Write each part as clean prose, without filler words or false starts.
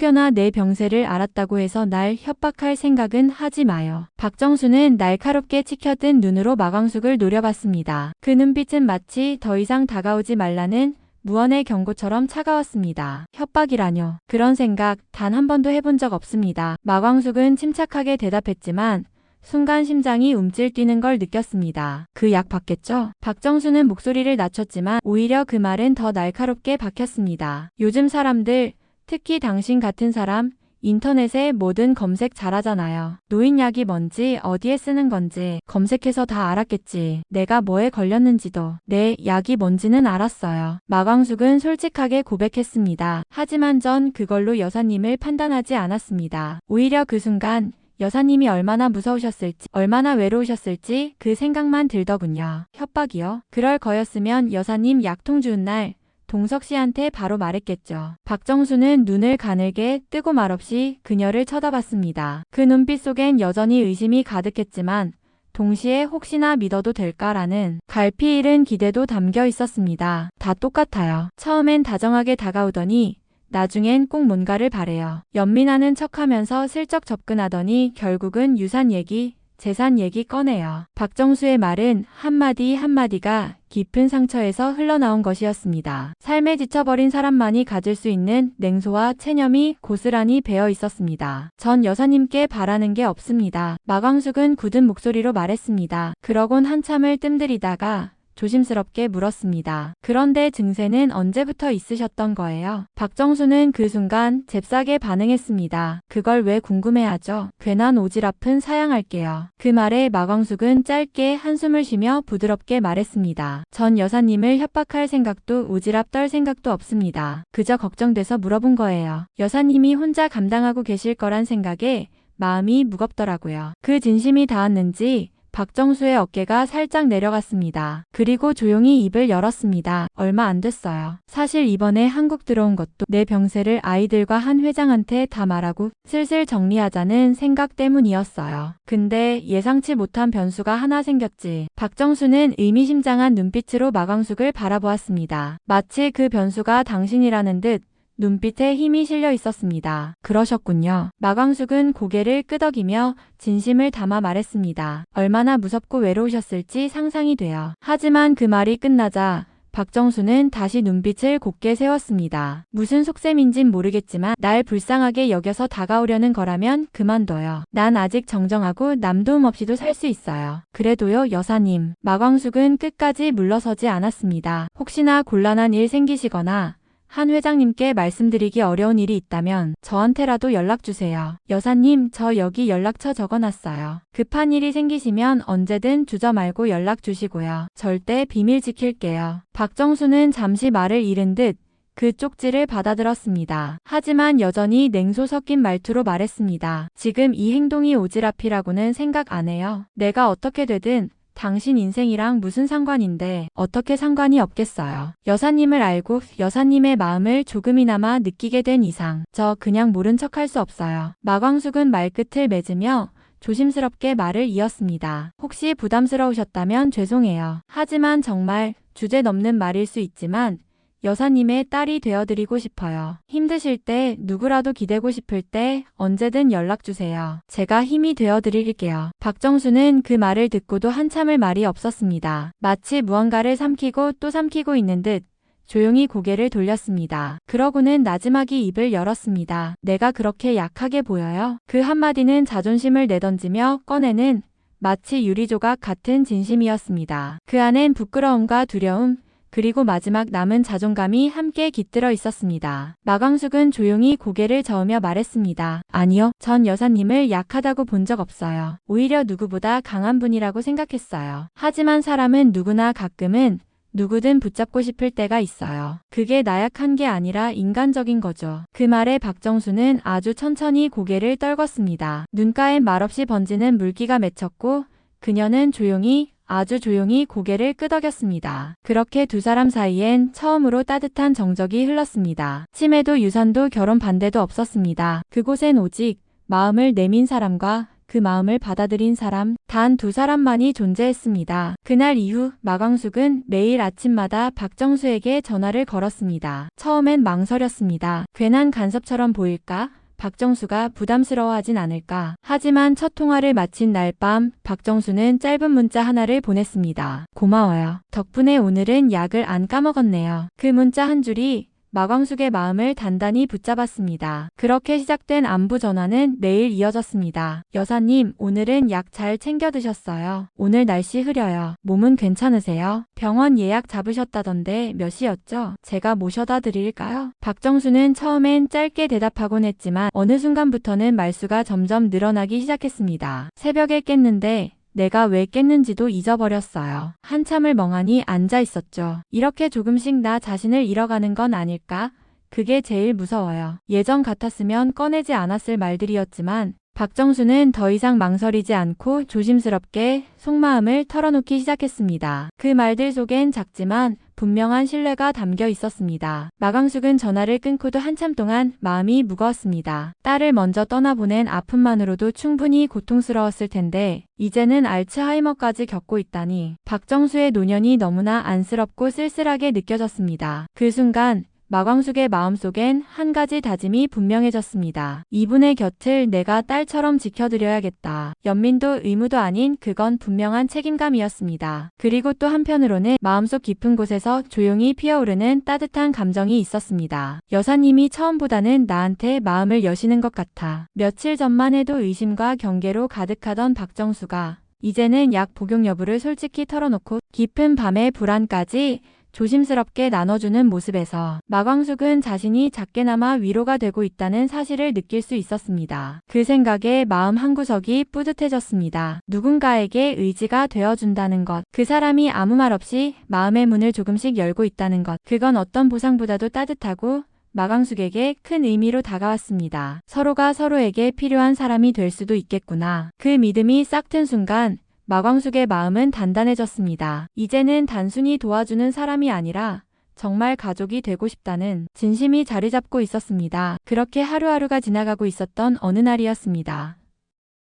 혹여나 내 병세를 알았다고 해서 날 협박할 생각은 하지 마요. 박정수는 날카롭게 치켜든 눈으로 마광숙을 노려봤습니다. 그 눈빛은 마치 더 이상 다가오지 말라는 무언의 경고처럼 차가웠습니다. 협박이라뇨. 그런 생각 단 한 번도 해본 적 없습니다. 마광숙은 침착하게 대답했지만 순간 심장이 움찔 뛰는 걸 느꼈습니다. 그 약 받겠죠? 박정수는 목소리를 낮췄지만 오히려 그 말은 더 날카롭게 박혔습니다. 요즘 사람들, 특히 당신 같은 사람, 인터넷에 뭐든 검색 잘하잖아요. 노인약이 뭔지 어디에 쓰는 건지 검색해서 다 알았겠지. 내가 뭐에 걸렸는지도 내 약이 뭔지는 알았어요. 마광숙은 솔직하게 고백했습니다. 하지만 전 그걸로 여사님을 판단하지 않았습니다. 오히려 그 순간 여사님이 얼마나 무서우셨을지, 얼마나 외로우셨을지 그 생각만 들더군요. 협박이요? 그럴 거였으면 여사님 약통 주운 날 동석 씨한테 바로 말했겠죠. 박정수는 눈을 가늘게 뜨고 말없이 그녀를 쳐다봤습니다. 그 눈빛 속엔 여전히 의심이 가득했지만 동시에 혹시나 믿어도 될까라는 갈피 잃은 기대도 담겨 있었습니다. 다 똑같아요. 처음엔 다정하게 다가오더니 나중엔 꼭 뭔가를 바래요. 연민하는 척하면서 슬쩍 접근하더니 결국은 유산 얘기, 재산 얘기 꺼내요. 박정수의 말은 한마디 한마디가 깊은 상처에서 흘러나온 것이었습니다. 삶에 지쳐버린 사람만이 가질 수 있는 냉소와 체념이 고스란히 배어 있었습니다. 전 여사님께 바라는 게 없습니다. 마광숙은 굳은 목소리로 말했습니다. 그러곤 한참을 뜸들이다가 조심스럽게 물었습니다. 그런데 증세는 언제부터 있으셨던 거예요? 박정수는 그 순간 잽싸게 반응했습니다. 그걸 왜 궁금해하죠? 괜한 오지랖은 사양할게요. 그 말에 마광숙은 짧게 한숨을 쉬며 부드럽게 말했습니다. 전 여사님을 협박할 생각도 오지랖 떨 생각도 없습니다. 그저 걱정돼서 물어본 거예요. 여사님이 혼자 감당하고 계실 거란 생각에 마음이 무겁더라고요. 그 진심이 닿았는지 박정수의 어깨가 살짝 내려갔습니다. 그리고 조용히 입을 열었습니다. 얼마 안 됐어요. 사실 이번에 한국 들어온 것도 내 병세를 아이들과 한 회장한테 다 말하고 슬슬 정리하자는 생각 때문이었어요. 근데 예상치 못한 변수가 하나 생겼지. 박정수는 의미심장한 눈빛으로 마광숙을 바라보았습니다. 마치 그 변수가 당신이라는 듯 눈빛에 힘이 실려 있었습니다. 그러셨군요. 마광숙은 고개를 끄덕이며 진심을 담아 말했습니다. 얼마나 무섭고 외로우셨을지 상상이 돼요. 하지만 그 말이 끝나자 박정수는 다시 눈빛을 곧게 세웠습니다. 무슨 속셈인진 모르겠지만 날 불쌍하게 여겨서 다가오려는 거라면 그만둬요. 난 아직 정정하고 남도움 없이도 살 수 있어요. 그래도요, 여사님. 마광숙은 끝까지 물러서지 않았습니다. 혹시나 곤란한 일 생기시거나 한 회장님께 말씀드리기 어려운 일이 있다면 저한테라도 연락주세요. 여사님, 저 여기 연락처 적어놨어요. 급한 일이 생기시면 언제든 주저 말고 연락주시고요. 절대 비밀 지킬게요. 박정수는 잠시 말을 잃은 듯 그 쪽지를 받아들었습니다. 하지만 여전히 냉소 섞인 말투로 말했습니다. 지금 이 행동이 오지랖이라고는 생각 안 해요. 내가 어떻게 되든 당신 인생이랑 무슨 상관인데 어떻게 상관이 없겠어요. 여사님을 알고 여사님의 마음을 조금이나마 느끼게 된 이상 저 그냥 모른 척할 수 없어요. 마광숙은 말끝을 맺으며 조심스럽게 말을 이었습니다. 혹시 부담스러우셨다면 죄송해요. 하지만 정말 주제 넘는 말일 수 있지만 여사님의 딸이 되어드리고 싶어요. 힘드실 때, 누구라도 기대고 싶을 때 언제든 연락주세요. 제가 힘이 되어드릴게요. 박정수는 그 말을 듣고도 한참을 말이 없었습니다. 마치 무언가를 삼키고 또 삼키고 있는 듯 조용히 고개를 돌렸습니다. 그러고는 나지막이 입을 열었습니다. 내가 그렇게 약하게 보여요? 그 한마디는 자존심을 내던지며 꺼내는 마치 유리조각 같은 진심이었습니다. 그 안엔 부끄러움과 두려움, 그리고 마지막 남은 자존감이 함께 깃들어 있었습니다. 마광숙은 조용히 고개를 저으며 말했습니다. 아니요, 전 여사님을 약하다고 본 적 없어요. 오히려 누구보다 강한 분이라고 생각했어요. 하지만 사람은 누구나 가끔은 누구든 붙잡고 싶을 때가 있어요. 그게 나약한 게 아니라 인간적인 거죠. 그 말에 박정수는 아주 천천히 고개를 떨궜습니다. 눈가엔 말없이 번지는 물기가 맺혔고 그녀는 조용히 아주 조용히 고개를 끄덕였습니다. 그렇게 두 사람 사이엔 처음으로 따뜻한 정적이 흘렀습니다. 치매도 유산도 결혼 반대도 없었습니다. 그곳엔 오직 마음을 내민 사람과 그 마음을 받아들인 사람 단 2사람만이 존재했습니다. 그날 이후 마광숙은 매일 아침마다 박정수에게 전화를 걸었습니다. 처음엔 망설였습니다. 괜한 간섭처럼 보일까? 박정수가 부담스러워하진 않을까? 하지만 첫 통화를 마친 날 밤 박정수는 짧은 문자 하나를 보냈습니다. 고마워요. 덕분에 오늘은 약을 안 까먹었네요. 그 문자 한 줄이 마광숙의 마음을 단단히 붙잡았습니다. 그렇게 시작된 안부 전화는 매일 이어졌습니다. 여사님, 오늘은 약 잘 챙겨 드셨어요? 오늘 날씨 흐려요. 몸은 괜찮으세요? 병원 예약 잡으셨다던데 몇 시였죠? 제가 모셔다 드릴까요? 박정수는 처음엔 짧게 대답하곤 했지만 어느 순간부터는 말수가 점점 늘어나기 시작했습니다. 새벽에 깼는데 내가 왜 깼는지도 잊어버렸어요. 한참을 멍하니 앉아 있었죠. 이렇게 조금씩 나 자신을 잃어가는 건 아닐까? 그게 제일 무서워요. 예전 같았으면 꺼내지 않았을 말들이었지만 박정수는 더 이상 망설이지 않고 조심스럽게 속마음을 털어놓기 시작했습니다. 그 말들 속엔 작지만 분명한 신뢰가 담겨 있었습니다. 마광숙은 전화를 끊고도 한참 동안 마음이 무거웠습니다. 딸을 먼저 떠나보낸 아픔만으로도 충분히 고통스러웠을 텐데 이제는 알츠하이머까지 겪고 있다니 박정수의 노년이 너무나 안쓰럽고 쓸쓸하게 느껴졌습니다. 그 순간 마광숙의 마음속엔 한 가지 다짐이 분명해졌습니다. 이분의 곁을 내가 딸처럼 지켜드려야겠다. 연민도 의무도 아닌 그건 분명한 책임감이었습니다. 그리고 또 한편으로는 마음속 깊은 곳에서 조용히 피어오르는 따뜻한 감정이 있었습니다. 여사님이 처음보다는 나한테 마음을 여시는 것 같아. 며칠 전만 해도 의심과 경계로 가득하던 박정수가 이제는 약 복용 여부를 솔직히 털어놓고 깊은 밤의 불안까지 조심스럽게 나눠주는 모습에서 마광숙은 자신이 작게나마 위로가 되고 있다는 사실을 느낄 수 있었습니다. 그 생각에 마음 한구석이 뿌듯해졌습니다. 누군가에게 의지가 되어준다는 것, 그 사람이 아무 말 없이 마음의 문을 조금씩 열고 있다는 것, 그건 어떤 보상보다도 따뜻하고 마광숙에게 큰 의미로 다가왔습니다. 서로가 서로에게 필요한 사람이 될 수도 있겠구나. 그 믿음이 싹 튼 순간 마광숙의 마음은 단단해졌습니다. 이제는 단순히 도와주는 사람이 아니라 정말 가족이 되고 싶다는 진심이 자리 잡고 있었습니다. 그렇게 하루하루가 지나가고 있었던 어느 날이었습니다.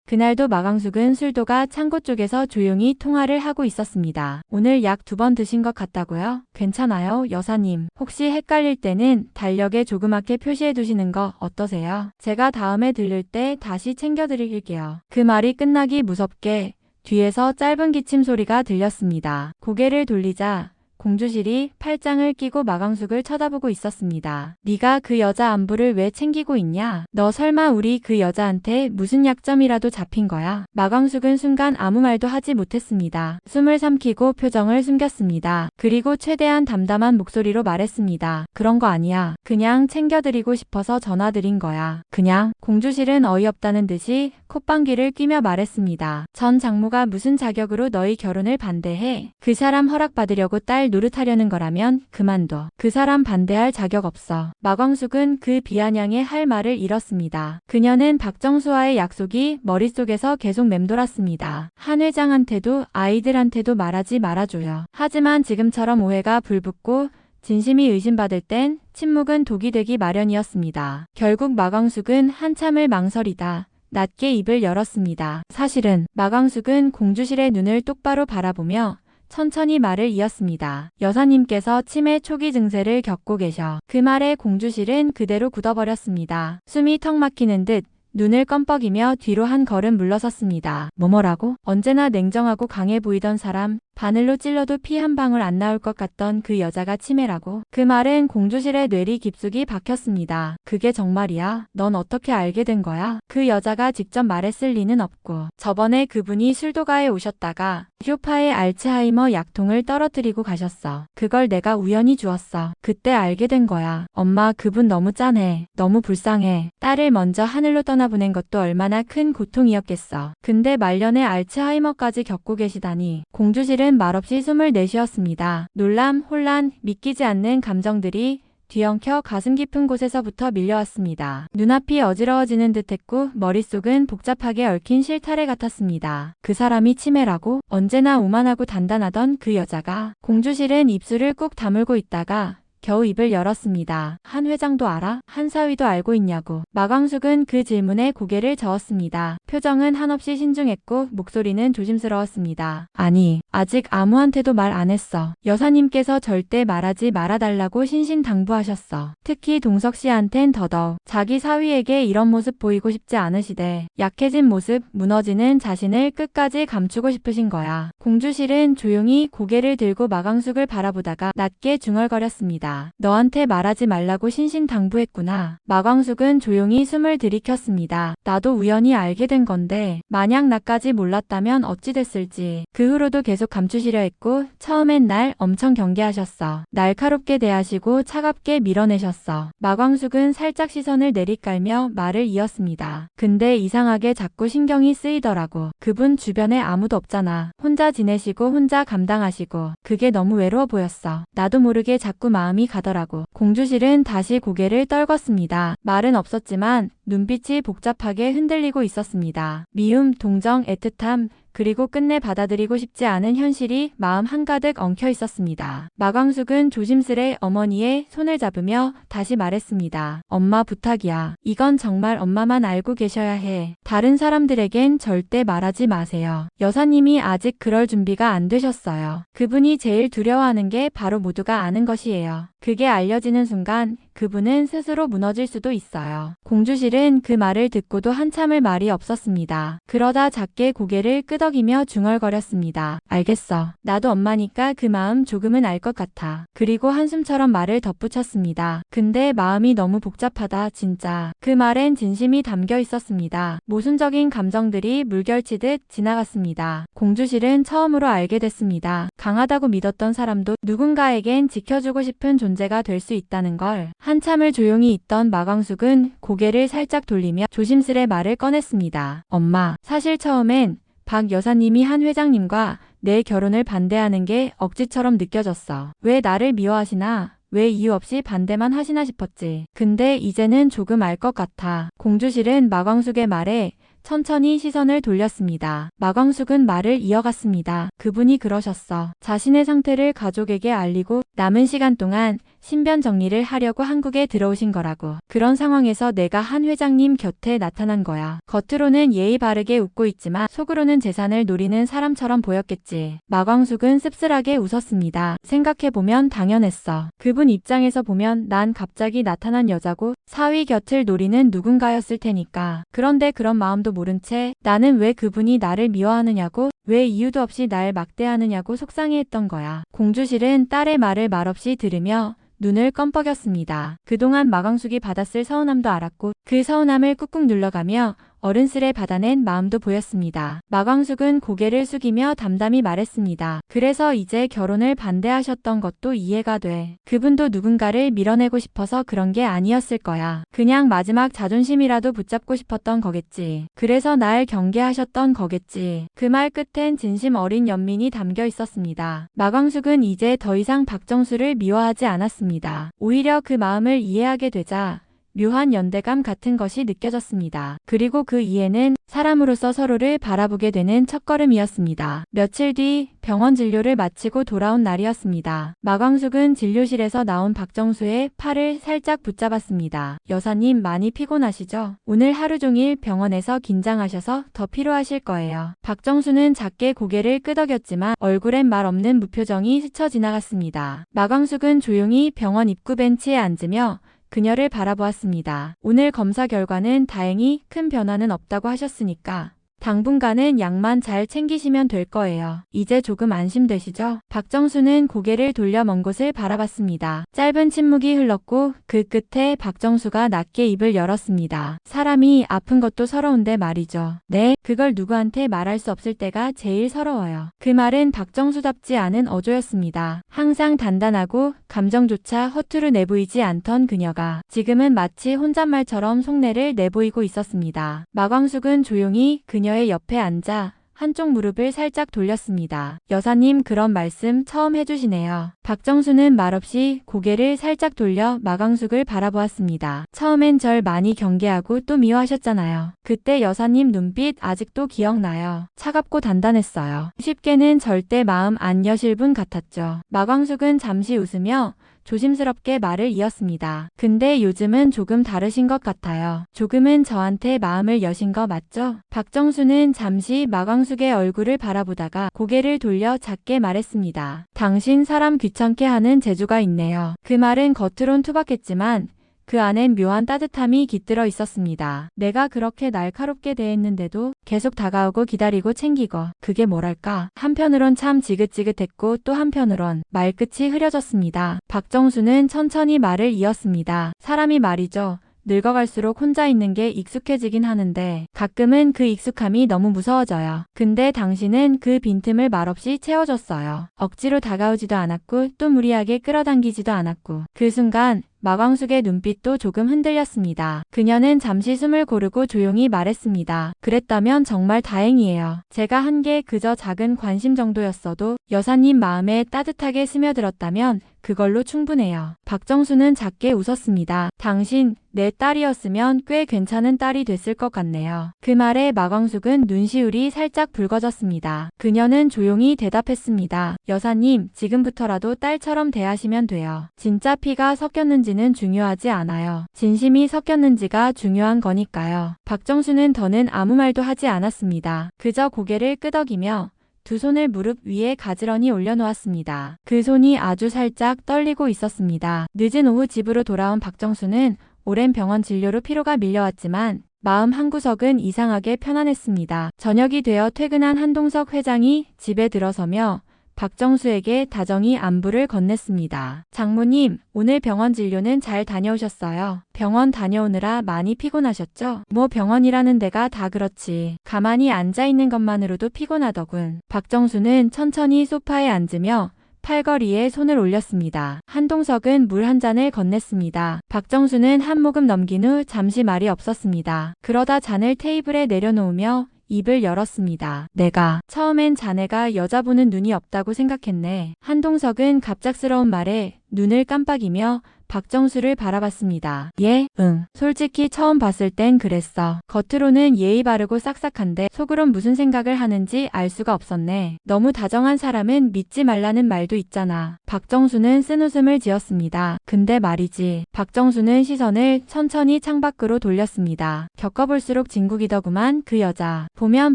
그날도 마광숙은 술도가 창고 쪽에서 조용히 통화를 하고 있었습니다. 오늘 약 2번 드신 것 같다고요? 괜찮아요, 여사님. 혹시 헷갈릴 때는 달력에 조그맣게 표시해 두시는 거 어떠세요? 제가 다음에 들릴 때 다시 챙겨드릴게요. 그 말이 끝나기 무섭게 뒤에서 짧은 기침 소리가 들렸습니다. 고개를 돌리자 공주실이 팔짱을 끼고 마광숙을 쳐다보고 있었습니다. 네가 그 여자 안부를 왜 챙기고 있냐? 너 설마 우리 그 여자한테 무슨 약점이라도 잡힌 거야? 마광숙은 순간 아무 말도 하지 못했습니다. 숨을 삼키고 표정을 숨겼습니다. 그리고 최대한 담담한 목소리로 말했습니다. 그런 거 아니야. 그냥 챙겨드리고 싶어서 전화드린 거야. 그냥. 공주실은 어이없다는 듯이 콧방귀를 뀌며 말했습니다. 전 장모가 무슨 자격으로 너희 결혼을 반대해? 그 사람 허락받으려고 딸 노릇하려는 거라면 그만둬. 그 사람 반대할 자격 없어. 마광숙은 그 비아냥에 할 말을 잃었습니다. 그녀는 박정수와의 약속이 머릿속에서 계속 맴돌았습니다. 한 회장한테도 아이들한테도 말하지 말아줘요. 하지만 지금처럼 오해가 불붙고 진심이 의심받을 땐 침묵은 독이 되기 마련이었습니다. 결국 마광숙은 한참을 망설이다 낮게 입을 열었습니다. 사실은 마광숙은 공주실의 눈을 똑바로 바라보며 천천히 말을 이었습니다. 여사님께서 치매 초기 증세를 겪고 계셔. 그 말에 공주실은 그대로 굳어버렸습니다. 숨이 턱 막히는 듯 눈을 껌뻑이며 뒤로 한 걸음 물러섰습니다. 뭐라고? 언제나 냉정하고 강해 보이던 사람, 바늘로 찔러도 피 한 방울 안 나올 것 같던 그 여자가 치매라고? 그 말은 공주실의 뇌리 깊숙이 박혔습니다. 그게 정말이야? 넌 어떻게 알게 된 거야? 그 여자가 직접 말했을 리는 없고 저번에 그분이 술도가에 오셨다가 쇼파에 알츠하이머 약통을 떨어뜨리고 가셨어. 그걸 내가 우연히 주었어. 그때 알게 된 거야. 엄마, 그분 너무 짠해. 너무 불쌍해. 딸을 먼저 하늘로 떠나보낸 것도 얼마나 큰 고통이었겠어. 근데 말년에 알츠하이머까지 겪고 계시다니. 공주실은 말없이 숨을 내쉬었습니다. 놀람, 혼란, 믿기지 않는 감정들이 뒤엉켜 가슴 깊은 곳에서부터 밀려왔습니다. 눈앞이 어지러워지는 듯했고 머릿속은 복잡하게 얽힌 실타래 같았습니다. 그 사람이 치매라고? 언제나 오만하고 단단하던 그 여자가. 공주실은 입술을 꾹 다물고 있다가 겨우 입을 열었습니다. 한 회장도 알아? 한 사위도 알고 있냐고. 마광숙은 그 질문에 고개를 저었습니다. 표정은 한없이 신중했고 목소리는 조심스러웠습니다. 아니, 아직 아무한테도 말 안 했어. 여사님께서 절대 말하지 말아달라고 신신당부하셨어. 특히 동석 씨한텐 더더욱 자기 사위에게 이런 모습 보이고 싶지 않으시대. 약해진 모습, 무너지는 자신을 끝까지 감추고 싶으신 거야. 공주실은 조용히 고개를 들고 마광숙을 바라보다가 낮게 중얼거렸습니다. 너한테 말하지 말라고 신신당부했구나. 마광숙은 조용히 숨을 들이켰습니다. 나도 우연히 알게 된 건데 만약 나까지 몰랐다면 어찌 됐을지. 그 후로도 계속 감추시려 했고 처음엔 날 엄청 경계하셨어. 날카롭게 대하시고 차갑게 밀어내셨어. 마광숙은 살짝 시선을 내리깔며 말을 이었습니다. 근데 이상하게 자꾸 신경이 쓰이더라고. 그분 주변에 아무도 없잖아. 혼자 지내시고 혼자 감당하시고 그게 너무 외로워 보였어. 나도 모르게 자꾸 마음이 가더라고. 공주실은 다시 고개를 떨궜습니다. 말은 없었지만 눈빛이 복잡하게 흔들리고 있었습니다. 미움, 동정, 애틋함, 그리고 끝내 받아들이고 싶지 않은 현실이 마음 한가득 엉켜 있었습니다. 마광숙은 조심스레 어머니의 손을 잡으며 다시 말했습니다. 엄마 부탁이야. 이건 정말 엄마만 알고 계셔야 해. 다른 사람들에겐 절대 말하지 마세요. 여사님이 아직 그럴 준비가 안 되셨어요. 그분이 제일 두려워하는 게 바로 모두가 아는 것이에요. 그게 알려지는 순간 그분은 스스로 무너질 수도 있어요. 공주실은 그 말을 듣고도 한참을 말이 없었습니다. 그러다 작게 고개를 끄덕이며 중얼거렸습니다. 알겠어. 나도 엄마니까 그 마음 조금은 알 것 같아. 그리고 한숨처럼 말을 덧붙였습니다. 근데 마음이 너무 복잡하다 진짜. 그 말엔 진심이 담겨 있었습니다. 모순적인 감정들이 물결치듯 지나갔습니다. 공주실은 처음으로 알게 됐습니다. 강하다고 믿었던 사람도 누군가에겐 지켜주고 싶은 존재가 될 수 있다는 걸. 한참을 조용히 있던 마광숙은 고개를 살짝 돌리며 조심스레 말을 꺼냈습니다. 엄마, 사실 처음엔 박 여사님이 한 회장님과 내 결혼을 반대하는 게 억지처럼 느껴졌어. 왜 나를 미워하시나? 왜 이유 없이 반대만 하시나 싶었지. 근데 이제는 조금 알 것 같아. 공주실은 마광숙의 말에 천천히 시선을 돌렸습니다. 마광숙은 말을 이어갔습니다. 그분이 그러셨어. 자신의 상태를 가족에게 알리고 남은 시간 동안 신변 정리를 하려고 한국에 들어오신 거라고. 그런 상황에서 내가 한 회장님 곁에 나타난 거야. 겉으로는 예의 바르게 웃고 있지만 속으로는 재산을 노리는 사람처럼 보였겠지. 마광숙은 씁쓸하게 웃었습니다. 생각해보면 당연했어. 그분 입장에서 보면 난 갑자기 나타난 여자고 사위 곁을 노리는 누군가였을 테니까. 그런데 그런 마음도 모른 채 나는 왜 그분이 나를 미워하느냐고 왜 이유도 없이 날 막대하느냐고 속상해했던 거야. 공주실은 딸의 말을 말없이 들으며 눈을 껌뻑였습니다. 그동안 마광숙이 받았을 서운함도 알았고 그 서운함을 꾹꾹 눌러가며 어른스레 받아낸 마음도 보였습니다. 마광숙은 고개를 숙이며 담담히 말했습니다. 그래서 이제 결혼을 반대하셨던 것도 이해가 돼. 그분도 누군가를 밀어내고 싶어서 그런 게 아니었을 거야. 그냥 마지막 자존심이라도 붙잡고 싶었던 거겠지. 그래서 날 경계하셨던 거겠지. 그 말 끝엔 진심 어린 연민이 담겨 있었습니다. 마광숙은 이제 더 이상 박정수를 미워하지 않았습니다. 오히려 그 마음을 이해하게 되자 묘한 연대감 같은 것이 느껴졌습니다. 그리고 그 이해는 사람으로서 서로를 바라보게 되는 첫걸음이었습니다. 며칠 뒤 병원 진료를 마치고 돌아온 날이었습니다. 마광숙은 진료실에서 나온 박정수의 팔을 살짝 붙잡았습니다. 여사님 많이 피곤하시죠? 오늘 하루 종일 병원에서 긴장하셔서 더 피로하실 거예요. 박정수는 작게 고개를 끄덕였지만 얼굴엔 말 없는 무표정이 스쳐 지나갔습니다. 마광숙은 조용히 병원 입구 벤치에 앉으며 그녀를 바라보았습니다. 오늘 검사 결과는 다행히 큰 변화는 없다고 하셨으니까 당분간은 약만 잘 챙기시면 될 거예요. 이제 조금 안심되시죠? 박정수는 고개를 돌려 먼 곳을 바라봤습니다. 짧은 침묵이 흘렀고 그 끝에 박정수가 낮게 입을 열었습니다. 사람이 아픈 것도 서러운데 말이죠. 네, 그걸 누구한테 말할 수 없을 때가 제일 서러워요. 그 말은 박정수답지 않은 어조였습니다. 항상 단단하고 감정조차 허투루 내보이지 않던 그녀가 지금은 마치 혼잣말처럼 속내를 내보이고 있었습니다. 마광숙은 조용히 그녀의 옆에 앉아 한쪽 무릎을 살짝 돌렸습니다. 여사님 그런 말씀 처음 해주시네요. 박정수는 말없이 고개를 살짝 돌려 마광숙을 바라보았습니다. 처음엔 절 많이 경계하고 또 미워하셨잖아요. 그때 여사님 눈빛 아직도 기억나요. 차갑고 단단했어요. 쉽게는 절대 마음 안 여실 분 같았죠. 마광숙은 잠시 웃으며 조심스럽게 말을 이었습니다. 근데 요즘은 조금 다르신 것 같아요. 조금은 저한테 마음을 여신 거 맞죠? 박정수는 잠시 마광숙의 얼굴을 바라보다가 고개를 돌려 작게 말했습니다. 당신 사람 귀찮게 하는 재주가 있네요. 그 말은 겉으론 투박했지만 그 안엔 묘한 따뜻함이 깃들어 있었습니다. 내가 그렇게 날카롭게 대했는데도 계속 다가오고 기다리고 챙기고, 그게 뭐랄까. 한편으론 참 지긋지긋했고 또 한편으론 말끝이 흐려졌습니다. 박정수는 천천히 말을 이었습니다. 사람이 말이죠. 늙어갈수록 혼자 있는 게 익숙해지긴 하는데 가끔은 그 익숙함이 너무 무서워져요. 근데 당신은 그 빈틈을 말없이 채워줬어요. 억지로 다가오지도 않았고 또 무리하게 끌어당기지도 않았고. 그 순간 마광숙의 눈빛도 조금 흔들렸습니다. 그녀는 잠시 숨을 고르고 조용히 말했습니다. 그랬다면 정말 다행이에요. 제가 한 게 그저 작은 관심 정도였어도 여사님 마음에 따뜻하게 스며들었다면 그걸로 충분해요. 박정수는 작게 웃었습니다. 당신, 내 딸이었으면 꽤 괜찮은 딸이 됐을 것 같네요. 그 말에 마광숙은 눈시울이 살짝 붉어졌습니다. 그녀는 조용히 대답했습니다. 여사님, 지금부터라도 딸처럼 대하시면 돼요. 진짜 피가 섞였는지는 중요하지 않아요. 진심이 섞였는지가 중요한 거니까요. 박정수는 더는 아무 말도 하지 않았습니다. 그저 고개를 끄덕이며 두 손을 무릎 위에 가지런히 올려놓았습니다. 그 손이 아주 살짝 떨리고 있었습니다. 늦은 오후 집으로 돌아온 박정수는 오랜 병원 진료로 피로가 밀려왔지만 마음 한구석은 이상하게 편안했습니다. 저녁이 되어 퇴근한 한동석 회장이 집에 들어서며 박정수에게 다정히 안부를 건넸습니다. 장모님, 오늘 병원 진료는 잘 다녀오셨어요? 병원 다녀오느라 많이 피곤하셨죠? 뭐 병원이라는 데가 다 그렇지. 가만히 앉아있는 것만으로도 피곤하더군. 박정수는 천천히 소파에 앉으며 팔걸이에 손을 올렸습니다. 한동석은 물 한 잔을 건넸습니다. 박정수는 한 모금 넘긴 후 잠시 말이 없었습니다. 그러다 잔을 테이블에 내려놓으며 입을 열었습니다. 내가 처음엔 자네가 여자 보는 눈이 없다고 생각했네. 한동석은 갑작스러운 말에 눈을 깜빡이며 박정수를 바라봤습니다. 예? 응. 솔직히 처음 봤을 땐 그랬어. 겉으로는 예의 바르고 싹싹한데 속으론 무슨 생각을 하는지 알 수가 없었네. 너무 다정한 사람은 믿지 말라는 말도 있잖아. 박정수는 쓴웃음을 지었습니다. 근데 말이지. 박정수는 시선을 천천히 창밖으로 돌렸습니다. 겪어볼수록 진국이더구만 그 여자. 보면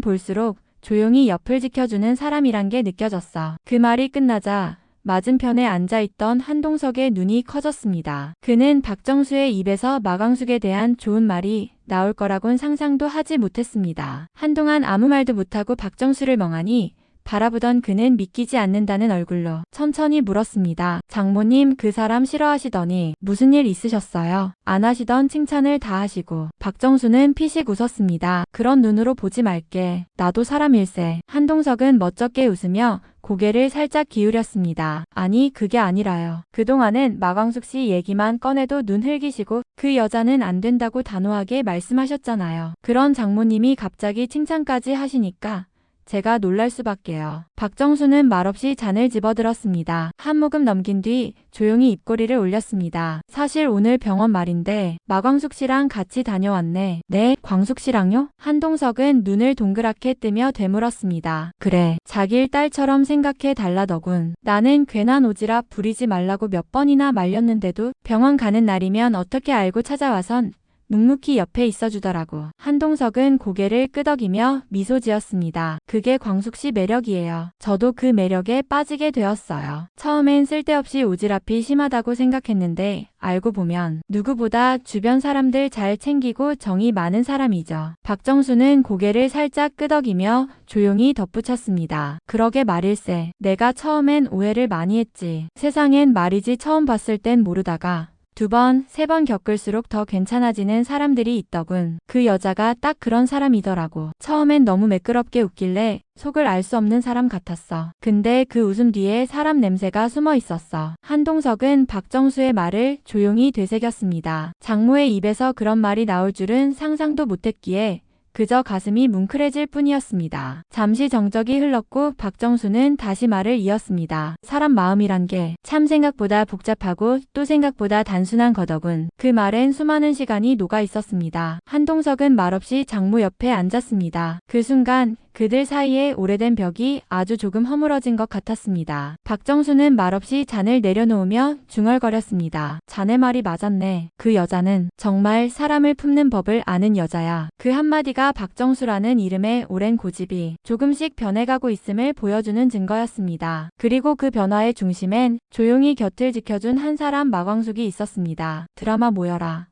볼수록 조용히 옆을 지켜주는 사람이란 게 느껴졌어. 그 말이 끝나자 맞은편에 앉아있던 한동석의 눈이 커졌습니다. 그는 박정수의 입에서 마광숙에 대한 좋은 말이 나올 거라곤 상상도 하지 못했습니다. 한동안 아무 말도 못하고 박정수를 멍하니 바라보던 그는 믿기지 않는다는 얼굴로 천천히 물었습니다. 장모님, 그 사람 싫어하시더니 무슨 일 있으셨어요? 안 하시던 칭찬을 다 하시고. 박정수는 피식 웃었습니다. 그런 눈으로 보지 말게. 나도 사람일세. 한동석은 멋쩍게 웃으며 고개를 살짝 기울였습니다. 아니, 그게 아니라요. 그동안은 마광숙 씨 얘기만 꺼내도 눈 흘기시고 그 여자는 안 된다고 단호하게 말씀하셨잖아요. 그런 장모님이 갑자기 칭찬까지 하시니까 제가 놀랄 수밖에요. 박정수는 말없이 잔을 집어들었습니다. 한 모금 넘긴 뒤 조용히 입꼬리를 올렸습니다. 사실 오늘 병원 말인데 마광숙 씨랑 같이 다녀왔네. 네? 광숙 씨랑요? 한동석은 눈을 동그랗게 뜨며 되물었습니다. 그래. 자길 딸처럼 생각해 달라더군. 나는 괜한 오지랖 부리지 말라고 몇 번이나 말렸는데도 병원 가는 날이면 어떻게 알고 찾아와선 묵묵히 옆에 있어주더라고. 한동석은 고개를 끄덕이며 미소 지었습니다. 그게 광숙 씨 매력이에요. 저도 그 매력에 빠지게 되었어요. 처음엔 쓸데없이 오지랖이 심하다고 생각했는데 알고 보면 누구보다 주변 사람들 잘 챙기고 정이 많은 사람이죠. 박정수는 고개를 살짝 끄덕이며 조용히 덧붙였습니다. 그러게 말일세. 내가 처음엔 오해를 많이 했지. 세상엔 말이지 처음 봤을 땐 모르다가 두 번, 세 번 겪을수록 더 괜찮아지는 사람들이 있더군. 그 여자가 딱 그런 사람이더라고. 처음엔 너무 매끄럽게 웃길래 속을 알 수 없는 사람 같았어. 근데 그 웃음 뒤에 사람 냄새가 숨어 있었어. 한동석은 박정수의 말을 조용히 되새겼습니다. 장모의 입에서 그런 말이 나올 줄은 상상도 못했기에 그저 가슴이 뭉클해질 뿐이었습니다. 잠시 정적이 흘렀고 박정수는 다시 말을 이었습니다. 사람 마음이란 게 참 생각보다 복잡하고 또 생각보다 단순한 거더군. 그 말엔 수많은 시간이 녹아 있었습니다. 한동석은 말없이 장모 옆에 앉았습니다. 그 순간 그들 사이에 오래된 벽이 아주 조금 허물어진 것 같았습니다. 박정수는 말없이 잔을 내려놓으며 중얼거렸습니다. 자네 말이 맞았네. 그 여자는 정말 사람을 품는 법을 아는 여자야. 그 한마디가 박정수라는 이름의 오랜 고집이 조금씩 변해가고 있음을 보여주는 증거였습니다. 그리고 그 변화의 중심엔 조용히 곁을 지켜준 한 사람 마광숙이 있었습니다. 드라마 모여라.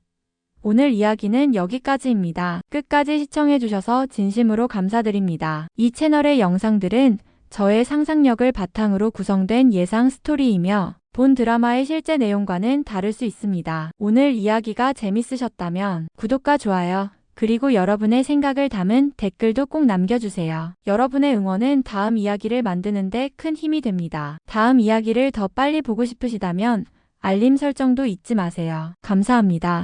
오늘 이야기는 여기까지입니다. 끝까지 시청해주셔서 진심으로 감사드립니다. 이 채널의 영상들은 저의 상상력을 바탕으로 구성된 예상 스토리이며 본 드라마의 실제 내용과는 다를 수 있습니다. 오늘 이야기가 재밌으셨다면 구독과 좋아요, 그리고 여러분의 생각을 담은 댓글도 꼭 남겨주세요. 여러분의 응원은 다음 이야기를 만드는 데 큰 힘이 됩니다. 다음 이야기를 더 빨리 보고 싶으시다면 알림 설정도 잊지 마세요. 감사합니다.